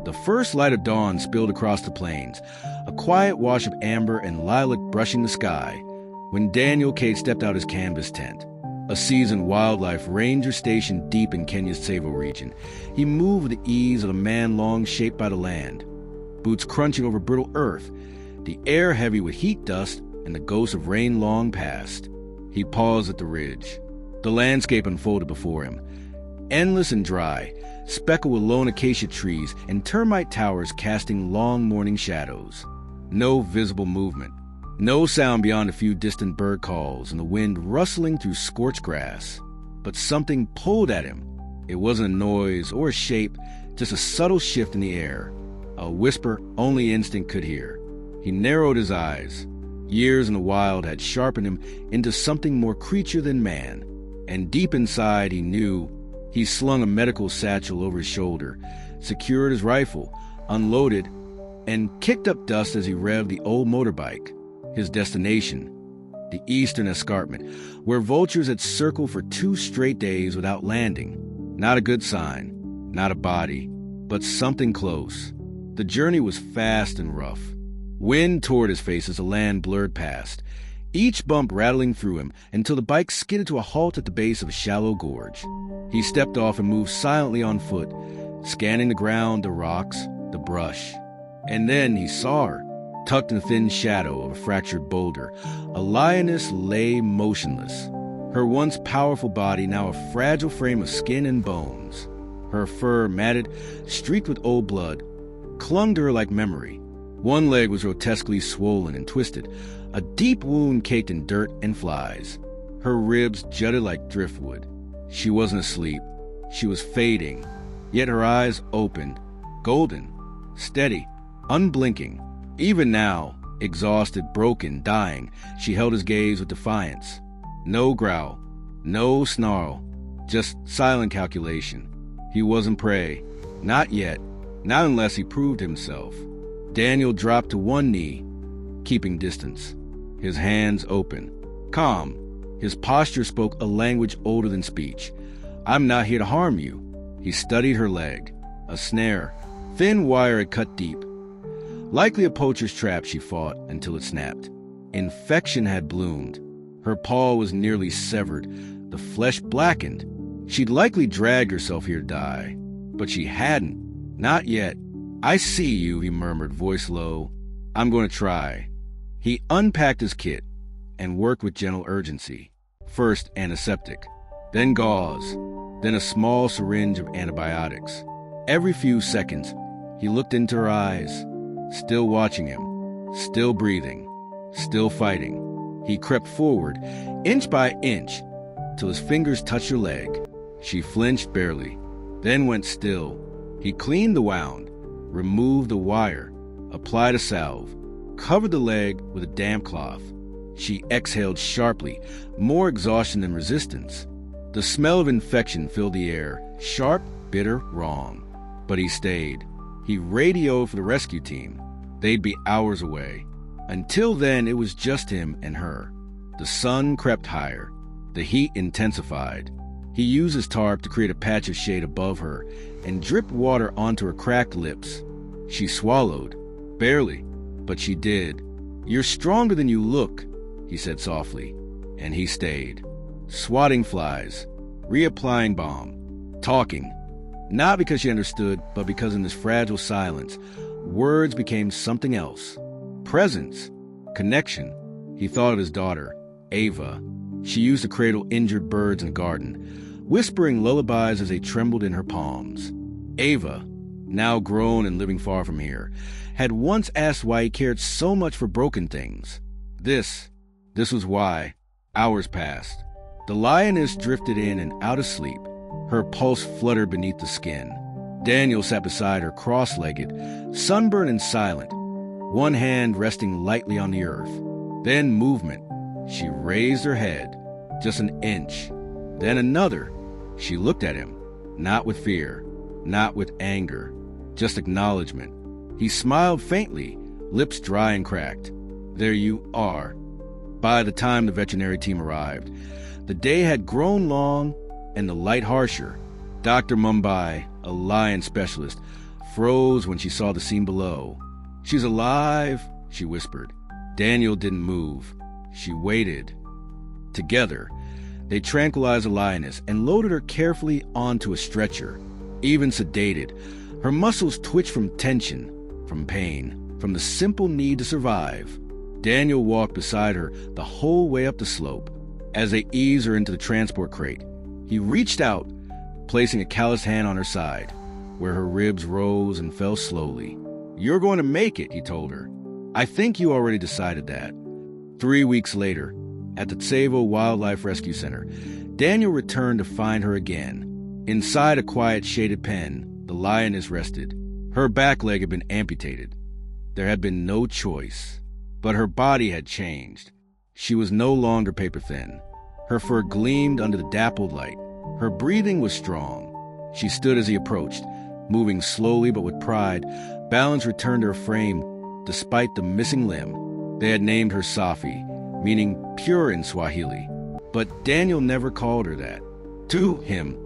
The first light of dawn spilled across the plains, a quiet wash of amber and lilac brushing the sky, when Daniel Kade stepped out his canvas tent. A seasoned wildlife ranger stationed deep in Kenya's Tsavo region, he moved with the ease of a man long shaped by the land, boots crunching over brittle earth, the air heavy with heat dust and the ghost of rain long past. He paused at the ridge. The landscape unfolded before him, endless and dry, speckled with lone acacia trees and termite towers casting long morning shadows. No visible movement, no sound beyond a few distant bird calls and the wind rustling through scorched grass. But something pulled at him. It wasn't a noise or a shape, just a subtle shift in the air, a whisper only instinct could hear. He narrowed his eyes. Years in the wild had sharpened him into something more creature than man, and deep inside he knew. He slung a medical satchel over his shoulder, secured his rifle, unloaded, and kicked up dust as he revved the old motorbike. His destination, the eastern escarpment, where vultures had circled for 2 straight days without landing. Not a good sign, not a body, but something close. The journey was fast and rough. Wind tore at his face as the land blurred past, each bump rattling through him until the bike skidded to a halt at the base of a shallow gorge. He stepped off and moved silently on foot, scanning the ground, the rocks, the brush. And then he saw her, tucked in the thin shadow of a fractured boulder. A lioness lay motionless, her once powerful body now a fragile frame of skin and bones. Her fur, matted, streaked with old blood, clung to her like memory. One leg was grotesquely swollen and twisted, a deep wound caked in dirt and flies. Her ribs jutted like driftwood. She wasn't asleep. She was fading, yet her eyes opened, golden, steady, unblinking. Even now, exhausted, broken, dying, she held his gaze with defiance. No growl, no snarl, just silent calculation. He wasn't prey. Not yet. Not unless he proved himself. Daniel dropped to one knee, keeping distance, his hands open, calm. His posture spoke a language older than speech. I'm not here to harm you. He studied her leg. A snare, thin wire had cut deep. Likely a poacher's trap, she fought until it snapped. Infection had bloomed. Her paw was nearly severed, the flesh blackened. She'd likely dragged herself here to die, but she hadn't. Not yet. I see you, he murmured, voice low. I'm going to try. He unpacked his kit and worked with gentle urgency. First antiseptic, then gauze, then a small syringe of antibiotics. Every few seconds, he looked into her eyes, still watching him, still breathing, still fighting. He crept forward, inch by inch, till his fingers touched her leg. She flinched barely, then went still. He cleaned the wound, removed the wire, applied a salve, covered the leg with a damp cloth. She exhaled sharply, more exhaustion than resistance. The smell of infection filled the air, sharp, bitter, wrong. But he stayed. He radioed for the rescue team. They'd be hours away. Until then, it was just him and her. The sun crept higher. The heat intensified. He used his tarp to create a patch of shade above her and dripped water onto her cracked lips. She swallowed. Barely, but she did. You're stronger than you look, he said softly, and he stayed. Swatting flies, reapplying balm, talking. Not because she understood, but because in this fragile silence, words became something else. Presence, connection. He thought of his daughter, Ava. She used to cradle injured birds in the garden, whispering lullabies as they trembled in her palms. Ava, now grown and living far from here, had once asked why he cared so much for broken things. This was why. Hours passed. The lioness drifted in and out of sleep. Her pulse fluttered beneath the skin. Daniel sat beside her cross-legged, sunburned and silent, one hand resting lightly on the earth. Then movement. She raised her head, just an inch. Then another. She looked at him, not with fear, not with anger, just acknowledgement. He smiled faintly, lips dry and cracked. There you are. By the time the veterinary team arrived, the day had grown long and the light harsher. Dr. Mumbai, a lion specialist, froze when she saw the scene below. "She's alive," she whispered. Daniel didn't move. She waited. Together, they tranquilized the lioness and loaded her carefully onto a stretcher. Even sedated, her muscles twitched from tension, from pain, from the simple need to survive. Daniel walked beside her the whole way up the slope. As they eased her into the transport crate, he reached out, placing a calloused hand on her side, where her ribs rose and fell slowly. "You're going to make it," he told her. "I think you already decided that." 3 weeks later, at the Tsavo Wildlife Rescue Center, Daniel returned to find her again. Inside a quiet, shaded pen, the lioness rested. Her back leg had been amputated. There had been no choice. But her body had changed. She was no longer paper-thin. Her fur gleamed under the dappled light. Her breathing was strong. She stood as he approached, moving slowly but with pride. Balance returned to her frame, despite the missing limb. They had named her Safi, meaning pure in Swahili. But Daniel never called her that. To him,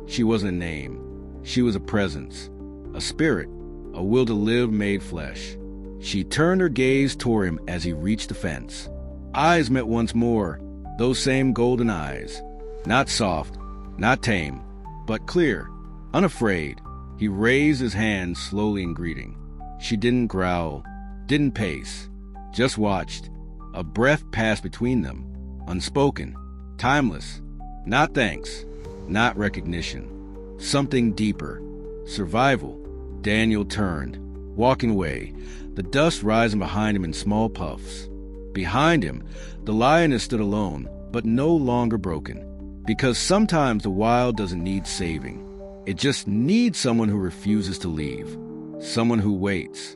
she wasn't a name. She was a presence, a spirit, a will to live made flesh. She turned her gaze toward him as he reached the fence. Eyes met once more, those same golden eyes. Not soft, not tame, but clear, unafraid. He raised his hand slowly in greeting. She didn't growl, didn't pace, just watched. A breath passed between them, unspoken, timeless. Not thanks, not recognition. Something deeper. Survival. Daniel turned, walking away, the dust rising behind him in small puffs. Behind him, the lioness stood alone, but no longer broken. Because sometimes the wild doesn't need saving. It just needs someone who refuses to leave. Someone who waits.